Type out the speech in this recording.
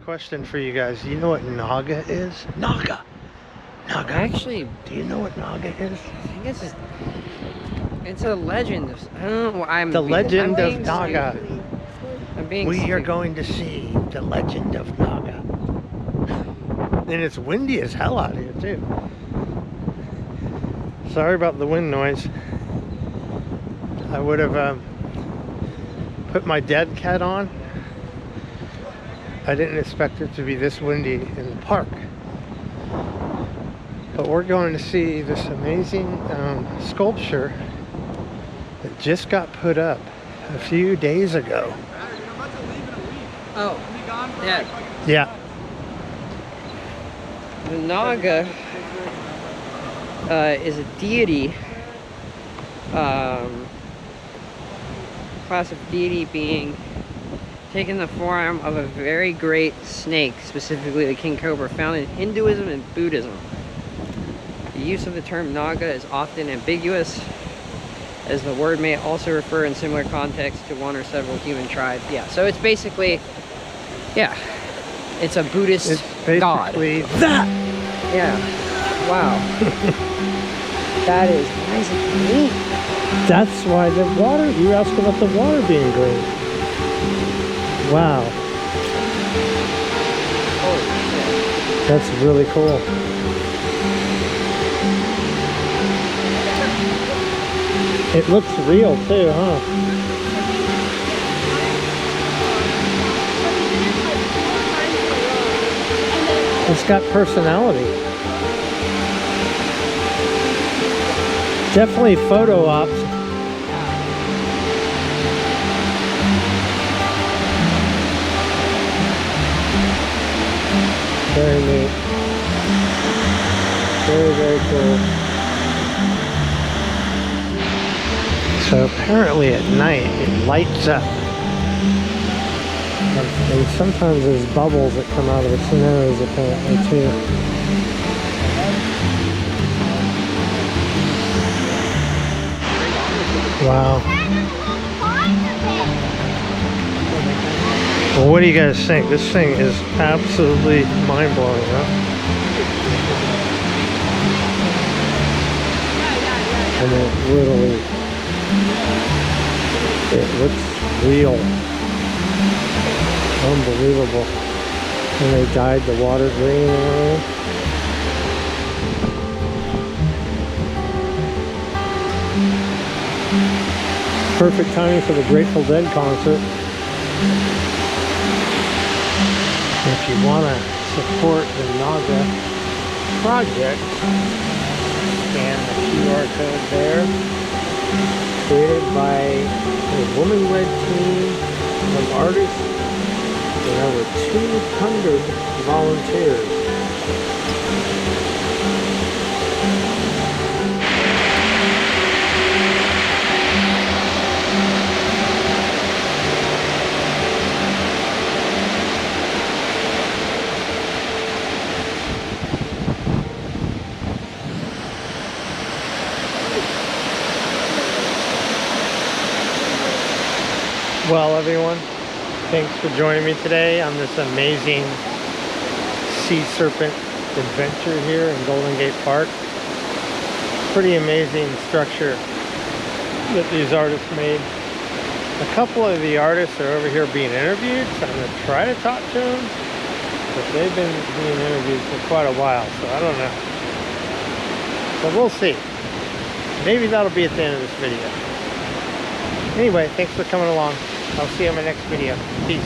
question for you guys. You know what Naga is? Naga! Naga! Actually, do you know what Naga is? I think it's a legend. I don't know. The legend of Naga. We are stupid. going to see the legend of Naga. And it's windy as hell out here too. Sorry about the wind noise. I would have put my dead cat on. I didn't expect it to be this windy in the park. But we're going to see this amazing sculpture that just got put up a few days ago. Oh, yeah. Yeah. The Naga is a deity, class of deity being taken the form of a very great snake, specifically the king cobra, found in Hinduism and Buddhism. The use of the term Naga is often ambiguous, as the word may also refer in similar contexts to one or several human tribes. Yeah, so it's basically, yeah, it's a Buddhist god. That! Yeah. Wow. That is nice and neat. That's why the water, you asked about the water being green. Wow. Holy shit. That's really cool. It looks real too, huh? It's got personality. Definitely photo ops. Very neat. Very, very cool. So apparently at night it lights up. And sometimes there's bubbles that come out of the snows apparently too. Wow. Well, what do you guys think? This thing is absolutely mind-blowing, huh? And it looks real. Unbelievable. And they dyed the water green and everything. Perfect timing for the Grateful Dead concert. If you want to support the Naga project, scan the QR code there. Created by a woman-led team of artists and over 200 volunteers. Well, everyone, thanks for joining me today on this amazing sea serpent adventure here in Golden Gate Park. Pretty amazing structure that these artists made. A couple of the artists are over here being interviewed, so I'm going to try to talk to them, but they've been being interviewed for quite a while, so I don't know. But we'll see. Maybe that'll be at the end of this video. Anyway, thanks for coming along. I'll see you in my next video. Peace.